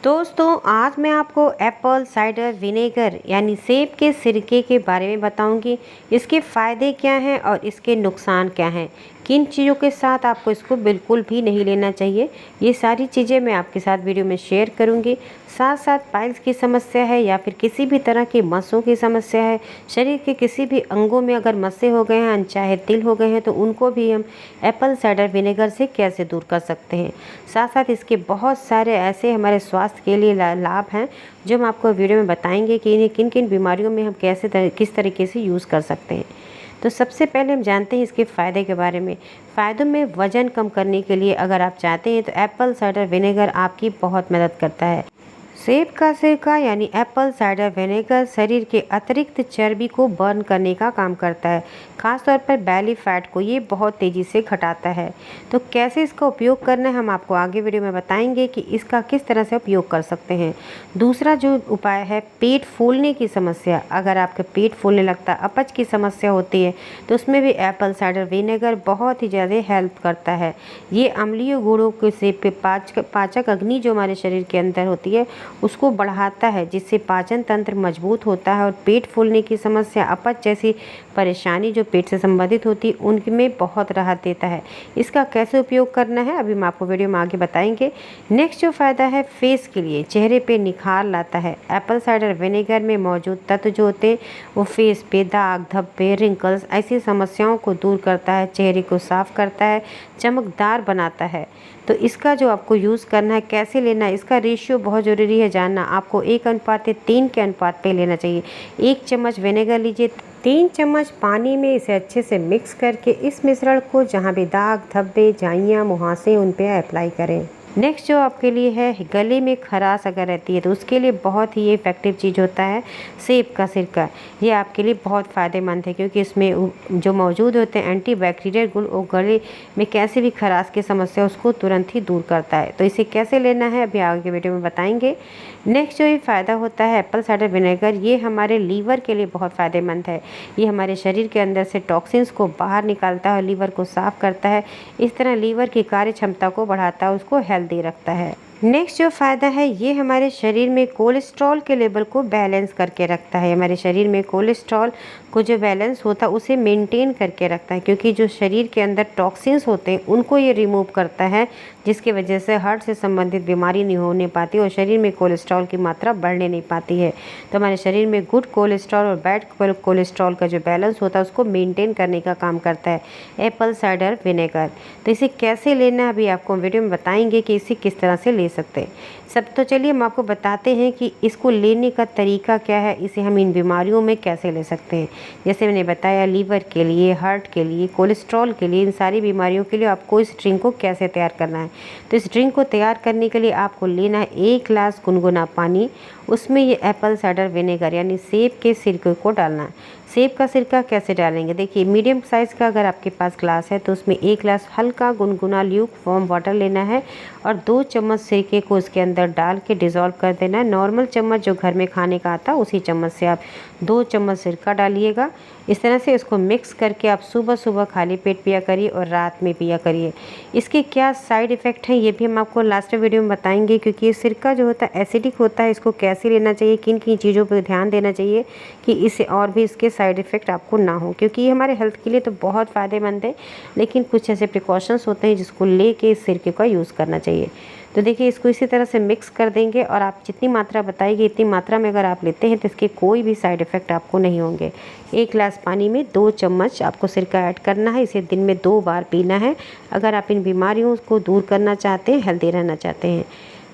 दोस्तों आज मैं आपको एप्पल साइडर विनेगर यानी सेब के सिरके के बारे में बताऊंगी। इसके फ़ायदे क्या हैं और इसके नुकसान क्या हैं, किन चीज़ों के साथ आपको इसको बिल्कुल भी नहीं लेना चाहिए, ये सारी चीज़ें मैं आपके साथ वीडियो में शेयर करूंगी। साथ साथ पाइल्स की समस्या है या फिर किसी भी तरह की मस्सों की समस्या है, शरीर के किसी भी अंगों में अगर मस्से हो गए हैं, अनचाहे तिल हो गए हैं, तो उनको भी हम एप्पल साइडर विनेगर से कैसे दूर कर सकते हैं। साथ साथ इसके बहुत सारे ऐसे हमारे स्वास्थ्य के लिए लाभ हैं जो हम आपको वीडियो में बताएंगे कि इन्हें किन किन बीमारियों में हम किस तरीके से यूज़ कर सकते हैं। तो सबसे पहले हम जानते हैं इसके फ़ायदे के बारे में। फ़ायदों में वज़न कम करने के लिए अगर आप चाहते हैं तो एप्पल साइडर विनेगर आपकी बहुत मदद करता है। सेब का सिरका यानी एप्पल साइडर विनेगर शरीर के अतिरिक्त चर्बी को बर्न करने का काम करता है, खासतौर पर बैली फैट को ये बहुत तेज़ी से घटाता है। तो कैसे इसका उपयोग करना है हम आपको आगे वीडियो में बताएंगे कि इसका किस तरह से उपयोग कर सकते हैं। दूसरा जो उपाय है पेट फूलने की समस्या, अगर आपके पेट फूलने लगता है, अपच की समस्या होती है, तो उसमें भी एप्पल साइडर विनेगर बहुत ही ज़्यादा हेल्प करता है। ये अम्लीय गुणों से पाचक अग्नि जो हमारे शरीर के अंदर होती है उसको बढ़ाता है, जिससे पाचन तंत्र मजबूत होता है और पेट फूलने की समस्या, अपच जैसी परेशानी जो पेट से संबंधित होती है उनमें बहुत राहत देता है। इसका कैसे उपयोग करना है अभी हम आपको वीडियो में आगे बताएंगे। नेक्स्ट जो फ़ायदा है फेस के लिए, चेहरे पे निखार लाता है। एप्पल साइडर विनेगर में मौजूद तत्व जो होते हैं वो फेस पे दाग, धब्बे, रिंकल्स ऐसी समस्याओं को दूर करता है, चेहरे को साफ करता है, चमकदार बनाता है। तो इसका जो आपको यूज़ करना है, कैसे लेना है, इसका रेशियो बहुत ज़रूरी है जानना। आपको 1:3 के अनुपात पे लेना चाहिए। 1 चम्मच विनेगर लीजिए, 3 चम्मच पानी में इसे अच्छे से मिक्स करके इस मिश्रण को जहाँ भी दाग, धब्बे, झाइयाँ, मुहासे उन पे अप्लाई करें। नेक्स्ट जो आपके लिए है गले में खराश अगर रहती है तो उसके लिए बहुत ही इफ़ेक्टिव चीज़ होता है सेब का सिरका। ये आपके लिए बहुत फ़ायदेमंद है क्योंकि इसमें जो मौजूद होते हैं एंटी बैक्टीरियल गुण वो गले में कैसे भी खराश की समस्या उसको तुरंत ही दूर करता है। तो इसे कैसे लेना है अभी आगे वीडियो में बताएंगे। नेक्स्ट जो ये फ़ायदा होता है एप्पल साइडर विनेगर, ये हमारे लीवर के लिए बहुत फ़ायदेमंद है। ये हमारे शरीर के अंदर से टॉक्सिन्स को बाहर निकालता है और लीवर को साफ़ करता है। इस तरह लीवर की कार्य क्षमता को बढ़ाता है, उसको हेल्दी रखता है। नेक्स्ट जो फ़ायदा है ये हमारे शरीर में कोलेस्ट्रॉल के लेवल को बैलेंस करके रखता है। हमारे शरीर में कोलेस्ट्रॉल को जो बैलेंस होता है उसे मेंटेन करके रखता है, क्योंकि जो शरीर के अंदर टॉक्सिन्स होते हैं उनको ये रिमूव करता है, जिसकी वजह से हार्ट से संबंधित बीमारी नहीं होने पाती और शरीर में कोलेस्ट्रॉल की मात्रा बढ़ने नहीं पाती है। तो हमारे शरीर में गुड कोलेस्ट्रॉल और बैड कोलेस्ट्रॉल का जो बैलेंस होता है उसको मेनटेन करने का काम करता है एप्पल साइडर विनेगर। तो इसे कैसे लेना है अभी आपको वीडियो में बताएंगे कि इसे किस तरह से ले सकते हैं। सब तो चलिए हम आपको बताते हैं कि इसको लेने का तरीका क्या है, इसे हम इन बीमारियों में कैसे ले सकते हैं। जैसे मैंने बताया लीवर के लिए, हार्ट के लिए, कोलेस्ट्रॉल के लिए, इन सारी बीमारियों के लिए आपको इस ड्रिंक को कैसे तैयार करना है। तो इस ड्रिंक को तैयार करने के लिए आपको लेना है 1 गिलास गुनगुना पानी, उसमें ये एप्पल साइडर विनेगर यानी सेब के सिरके को डालना है। सेब का सिरका कैसे डालेंगे, देखिए मीडियम साइज़ का अगर आपके पास ग्लास है तो उसमें 1 गिलास हल्का गुनगुना ल्यूक वार्म वाटर लेना है और 2 चम्मच सिरके को उसके अंदर डाल के डिज़ोल्व कर देना है। नॉर्मल चम्मच जो घर में खाने का आता है उसी चम्मच से आप 2 चम्मच सिरका डालिएगा। इस तरह से इसको मिक्स करके आप सुबह सुबह खाली पेट पिया करिए और रात में पिया करिए। इसके क्या साइड इफ़ेक्ट हैं ये भी हम आपको लास्ट वीडियो में बताएंगे, क्योंकि ये सिरका जो होता है एसिडिक होता है। इसको कैसे लेना चाहिए, किन किन चीज़ों पर ध्यान देना चाहिए कि इससे और भी इसके साइड इफ़ेक्ट आपको ना हो, क्योंकि ये हमारे हेल्थ के लिए तो बहुत फ़ायदेमंद है, लेकिन कुछ ऐसे प्रिकॉशंस होते हैं जिसको लेके इस सिरके का यूज़ करना चाहिए। तो देखिए इसको इसी तरह से मिक्स कर देंगे और आप जितनी मात्रा बताएगी इतनी मात्रा में अगर आप लेते हैं तो इसके कोई भी साइड इफ़ेक्ट आपको नहीं होंगे। 1 गिलास पानी में 2 चम्मच आपको सिरका ऐड करना है। इसे दिन में 2 बार पीना है अगर आप इन बीमारियों को दूर करना चाहते हैं, हेल्दी रहना चाहते हैं।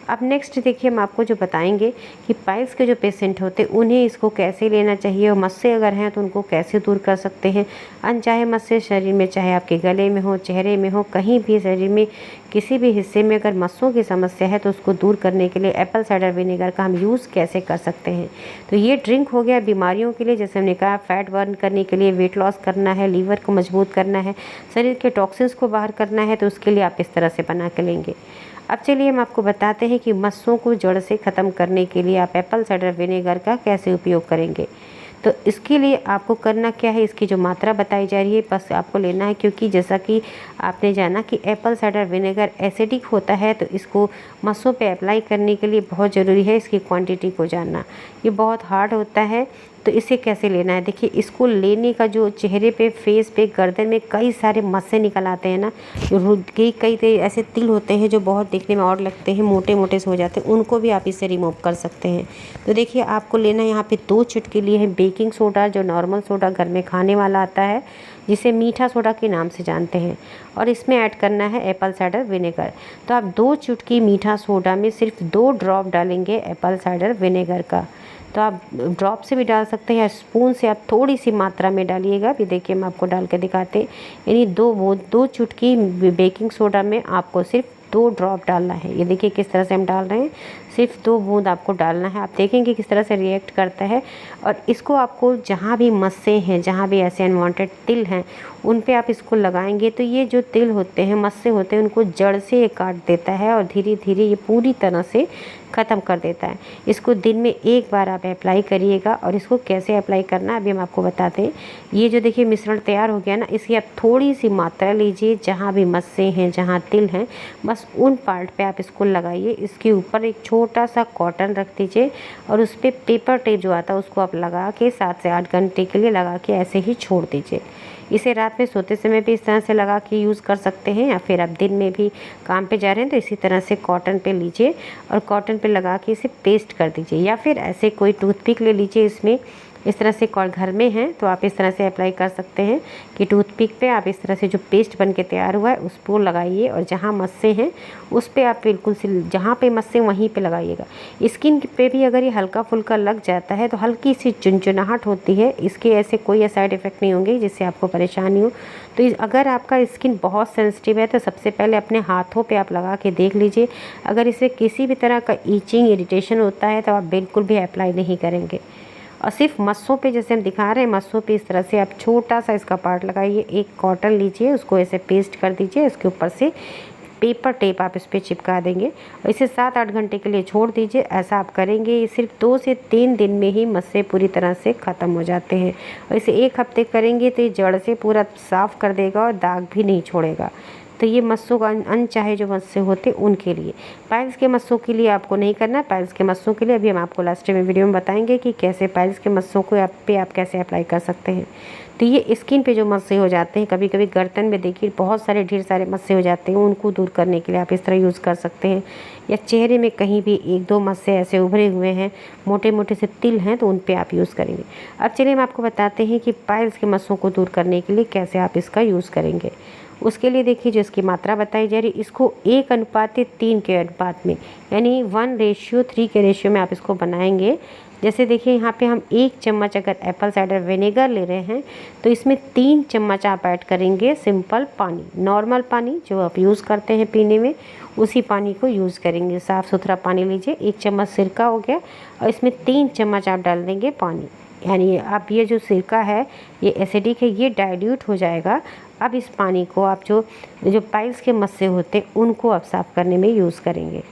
अब नेक्स्ट देखिए हम आपको जो बताएंगे कि पाइल्स के जो पेशेंट होते हैं उन्हें इसको कैसे लेना चाहिए और मस्से अगर हैं तो उनको कैसे दूर कर सकते हैं। अनचाहे मस्से शरीर में, चाहे आपके गले में हो, चेहरे में हो, कहीं भी शरीर में किसी भी हिस्से में अगर मस्सों की समस्या है तो उसको दूर करने के लिए एप्पल साइडर विनेगर का हम यूज़ कैसे कर सकते हैं। तो ये ड्रिंक हो गया बीमारियों के लिए, जैसे हमने कहा फैट बर्न करने के लिए, वेट लॉस करना है, लीवर को मजबूत करना है, शरीर के टॉक्सिन्स को बाहर करना है, तो उसके लिए आप इस तरह से बना के लेंगे। अब चलिए हम आपको बताते हैं कि मस्सों को जड़ से ख़त्म करने के लिए आप एप्पल साइडर विनेगर का कैसे उपयोग करेंगे। तो इसके लिए आपको करना क्या है, इसकी जो मात्रा बताई जा रही है बस आपको लेना है, क्योंकि जैसा कि आपने जाना कि एप्पल साइडर विनेगर एसिडिक होता है, तो इसको मस्सों पे अप्लाई करने के लिए बहुत ज़रूरी है इसकी क्वांटिटी को जानना। ये बहुत हार्ड होता है, तो इसे कैसे लेना है देखिए। इसको लेने का जो चेहरे पे, फेस पे, गर्दन में कई सारे मस्से निकल आते हैं ना, कई ऐसे तिल होते हैं जो बहुत देखने में और लगते हैं, मोटे मोटे से हो जाते हैं, उनको भी आप इससे रिमूव कर सकते हैं। तो देखिए आपको लेना यहाँ पे 2 चुटकी लिए हैं बेकिंग सोडा, जो नॉर्मल सोडा घर में खाने वाला आता है, जिसे मीठा सोडा के नाम से जानते हैं, और इसमें ऐड करना है एप्पल साइडर विनेगर। तो आप 2 चुटकी मीठा सोडा में सिर्फ 2 ड्रॉप डालेंगे एप्पल साइडर विनेगर का। तो आप ड्रॉप से भी डाल सकते हैं या स्पून से आप थोड़ी सी मात्रा में डालिएगा। भी देखिए हम आपको डाल के दिखाते हैं, यानी 2 चुटकी बेकिंग सोडा में आपको सिर्फ 2 ड्रॉप डालना है। ये देखिए किस तरह से हम डाल रहे हैं, सिर्फ 2 बूंद आपको डालना है। आप देखेंगे किस तरह से रिएक्ट करता है। और इसको आपको जहाँ भी मस्से हैं, जहाँ भी ऐसे अनवांटेड तिल हैं, उन पे आप इसको लगाएंगे तो ये जो तिल होते हैं, मस्से होते हैं, उनको जड़ से ये काट देता है और धीरे धीरे ये पूरी तरह से ख़त्म कर देता है। इसको दिन में 1 बार आप अप्लाई करिएगा। और इसको कैसे अप्लाई करना है अभी हम आपको बताते हैं। ये जो देखिए मिश्रण तैयार हो गया ना, इसकी आप थोड़ी सी मात्रा लीजिए, जहाँ भी मस्से हैं, जहाँ तिल हैं, बस उन पार्ट पे आप इसको लगाइए। इसके ऊपर एक छोटा सा कॉटन रख दीजिए और उस पर पेपर टेप जो आता है उसको आप लगा के 7 से 8 घंटे के लिए लगा के ऐसे ही छोड़ दीजिए। इसे रात में सोते समय भी इस तरह से लगा के यूज़ कर सकते हैं, या फिर आप दिन में भी काम पे जा रहे हैं तो इसी तरह से कॉटन पे लीजिए और कॉटन पे लगा के इसे पेस्ट कर दीजिए। या फिर ऐसे कोई टूथपिक ले लीजिए, इसमें इस तरह से घर में हैं तो आप इस तरह से अप्लाई कर सकते हैं कि टूथपिक पे आप इस तरह से जो पेस्ट बन के तैयार हुआ है उस पर लगाइए, और जहाँ मस्से हैं उस पे आप बिल्कुल से जहाँ पे मस्से वहीं पे लगाइएगा। स्किन पे भी अगर ये हल्का फुल्का लग जाता है तो हल्की सी चुनचुनाहट होती है, इसके ऐसे कोई साइड इफ़ेक्ट नहीं होंगे जिससे आपको परेशानी हो। तो अगर आपका स्किन बहुत सेंसिटिव है तो सबसे पहले अपने हाथों पे आप लगा के देख लीजिए। अगर इसे किसी भी तरह का ईचिंग, इरिटेशन होता है तो आप बिल्कुल भी अप्लाई नहीं करेंगे। और सिर्फ मस्सों पे जैसे हम दिखा रहे हैं, मस्सों पे इस तरह से आप छोटा सा इसका पार्ट लगाइए। एक कॉटन लीजिए, उसको ऐसे पेस्ट कर दीजिए, इसके ऊपर से पेपर टेप आप इस पर चिपका देंगे और इसे 7-8 घंटे के लिए छोड़ दीजिए। ऐसा आप करेंगे, सिर्फ 2 से 3 दिन में ही मस्से पूरी तरह से ख़त्म हो जाते हैं। और इसे 1 हफ्ते करेंगे तो ये जड़ से पूरा साफ़ कर देगा और दाग भी नहीं छोड़ेगा। तो ये मस्सों का अनचाहे जो मस्से होते उनके लिए। पाइल्स के मस्सों के लिए आपको नहीं करना। पाइल्स के मस्सों के लिए अभी हम आपको लास्ट में वीडियो में बताएंगे कि कैसे पाइल्स के मस्सों को आप कैसे अप्लाई कर सकते हैं। तो ये स्किन पे जो मस्से हो जाते हैं, कभी कभी गर्दन में देखिए बहुत सारे ढेर सारे मस्से हो जाते हैं, उनको दूर करने के लिए आप इस तरह यूज़ कर सकते हैं। या चेहरे में कहीं भी 1-2 मस्से ऐसे उभरे हुए हैं, मोटे मोटे से तिल हैं, तो उन पे आप यूज़ करेंगे। अब चलिए हम आपको बताते हैं कि पाइल्स के मस्सों को दूर करने के लिए कैसे आप इसका यूज़ करेंगे। उसके लिए देखिए जो इसकी मात्रा बताई जा रही है, इसको 1:3 के अनुपात में, यानी 1:3 के रेशियो में आप इसको बनाएंगे। जैसे देखिए यहाँ पे हम 1 चम्मच अगर एप्पल साइडर विनेगर ले रहे हैं तो इसमें 3 चम्मच आप ऐड करेंगे सिंपल पानी, नॉर्मल पानी जो आप यूज़ करते हैं पीने में, उसी पानी को यूज़ करेंगे। साफ़ सुथरा पानी लीजिए। 1 चम्मच सिरका हो गया और इसमें 3 चम्मच आप डाल देंगे पानी। यानी आप ये जो सिरका है ये एसिडिक है, ये डाइल्यूट हो जाएगा। अब इस पानी को आप जो पाइल्स के मस्से होते हैं उनको आप साफ़ करने में यूज़ करेंगे।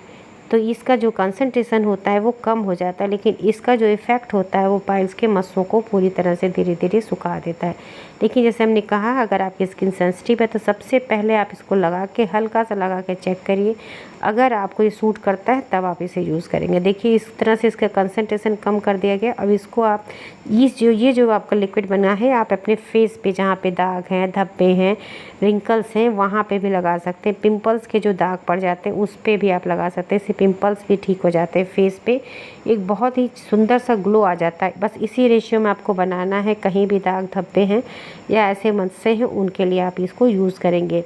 तो इसका जो कंसंट्रेशन होता है वो कम हो जाता है, लेकिन इसका जो इफ़ेक्ट होता है वो पाइल्स के मस्सों को पूरी तरह से धीरे धीरे सुखा देता है। देखिए जैसे हमने कहा, अगर आपकी स्किन सेंसिटिव है तो सबसे पहले आप इसको लगा के हल्का सा लगा के चेक करिए। अगर आपको ये सूट करता है तब आप इसे यूज़ करेंगे। देखिए इस तरह से इसका कंसंट्रेशन कम कर दिया गया। अब इसको आप ये जो आपका लिक्विड बना है आप अपने फेस पे, जहाँ पे दाग हैं, धब्बे हैं, रिंकल्स हैं, वहाँ पे भी लगा सकते हैं। पिंपल्स के जो दाग पड़ जाते हैं उस पर भी आप लगा सकते हैं। इससे पिंपल्स भी ठीक हो जाते हैं। फेस पे एक बहुत ही सुंदर सा ग्लो आ जाता है। बस इसी रेशियो में आपको बनाना है। कहीं भी दाग धब्बे हैं या ऐसे मस्से हैं उनके लिए आप इसको यूज़ करेंगे।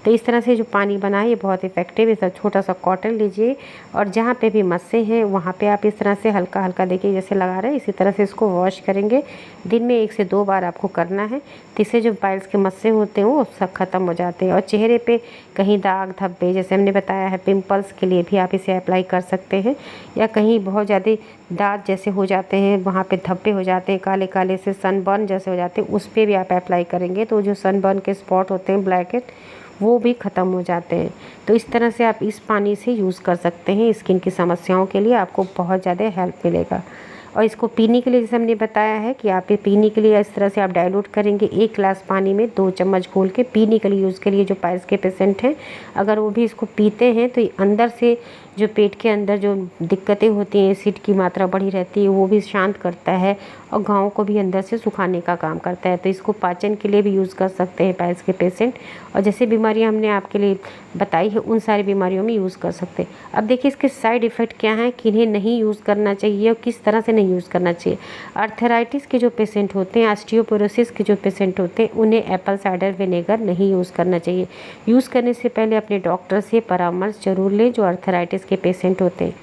तो इस तरह से जो पानी बना है ये बहुत इफ़ेक्टिव है। इस छोटा सा कॉटन लीजिए और जहाँ पे भी मस्से हैं वहाँ पे आप इस तरह से हल्का हल्का देखिए जैसे लगा रहे हैं, इसी तरह से इसको वॉश करेंगे। दिन में 1 से 2 बार आपको करना है। तो इससे जो पाइल्स के मस्से होते हैं वो सब ख़त्म हो जाते हैं। और चेहरे पे कहीं दाग धब्बे, जैसे हमने बताया है, पिंपल्स के लिए भी आप इसे अप्लाई कर सकते हैं। या कहीं बहुत ज़्यादा दाग जैसे हो जाते हैं, वहाँ पे धब्बे हो जाते हैं, काले काले से सनबर्न जैसे हो जाते हैं, उस पर भी आप अप्लाई करेंगे तो जो सनबर्न के स्पॉट होते हैं, ब्लैक हेड, वो भी ख़त्म हो जाते हैं। तो इस तरह से आप इस पानी से यूज़ कर सकते हैं। स्किन की समस्याओं के लिए आपको बहुत ज़्यादा हेल्प मिलेगा। और इसको पीने के लिए जैसे हमने बताया है कि आप ये पीने के लिए इस तरह से आप डाइल्यूट करेंगे। 1 गिलास पानी में 2 चम्मच घोल के पीने के लिए यूज़ करिए। जो पाइल्स के पेशेंट हैं अगर वो भी इसको पीते हैं तो ये अंदर से जो पेट के अंदर जो दिक्कतें होती हैं, एसिड की मात्रा बढ़ी रहती है, वो भी शांत करता है और घावों को भी अंदर से सुखाने का काम करता है। तो इसको पाचन के लिए भी यूज़ कर सकते हैं पाइल्स के पेशेंट, और जैसे बीमारियां हमने आपके लिए बताई है उन सारी बीमारियों में यूज़ कर सकते हैं। अब देखिए इसके साइड इफ़ेक्ट क्या हैं, किन्हें नहीं यूज़ करना चाहिए और किस तरह से नहीं यूज़ करना चाहिए। आर्थराइटिस के जो पेशेंट होते हैं, ऑस्टियोपोरोसिस के जो पेशेंट होते हैं, उन्हें एप्पल साइडर विनेगर नहीं यूज़ करना चाहिए। यूज़ करने से पहले अपने डॉक्टर से परामर्श जरूर लें जो आर्थराइटिस के पेशेंट होते हैं।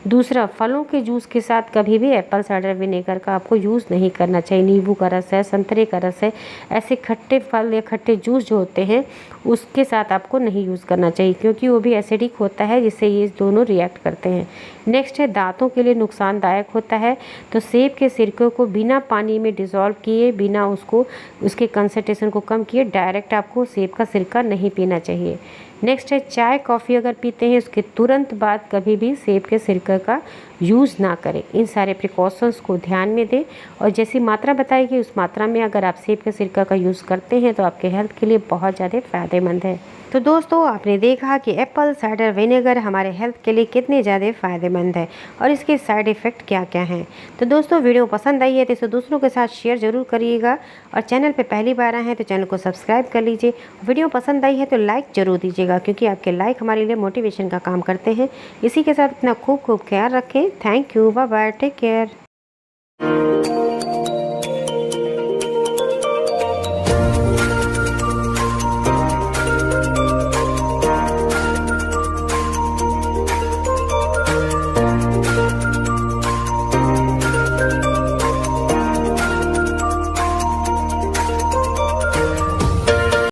दूसरा, फलों के जूस के साथ कभी भी एप्पल साइडर विनेगर का आपको यूज़ नहीं करना चाहिए। नींबू का रस है, संतरे का रस है, ऐसे खट्टे फल या खट्टे जूस जो होते हैं उसके साथ आपको नहीं यूज़ करना चाहिए, क्योंकि वो भी एसिडिक होता है जिससे ये दोनों रिएक्ट करते हैं। नेक्स्ट है, दांतों के लिए नुकसानदायक होता है। तो सेब के सिरके को बिना पानी में डिज़ोल्व किए, बिना उसके कंसंट्रेशन को कम किए डायरेक्ट आपको सेब का सिरका नहीं पीना चाहिए। नेक्स्ट है, चाय कॉफ़ी अगर पीते हैं उसके तुरंत बाद कभी भी सेब के सिरके का यूज़ ना करें। इन सारे प्रिकॉशंस को ध्यान में दें और जैसी मात्रा बताई गई उस मात्रा में अगर आप सेब के सिरका का यूज़ करते हैं तो आपके हेल्थ के लिए बहुत ज़्यादा फ़ायदेमंद है। तो दोस्तों आपने देखा कि एप्पल साइडर विनेगर हमारे हेल्थ के लिए कितने ज़्यादा फ़ायदेमंद है और इसके साइड इफ़ेक्ट क्या क्या हैं। तो दोस्तों वीडियो पसंद आई है तो इसे दूसरों के साथ शेयर ज़रूर करिएगा और चैनल पे पहली बार आए हैं तो चैनल को सब्सक्राइब कर लीजिए। वीडियो पसंद आई है तो लाइक ज़रूर दीजिएगा, क्योंकि आपके लाइक हमारे लिए मोटिवेशन का काम करते हैं। इसी के साथ अपना खूब ख्याल रखें। Thank you, bye bye, take care.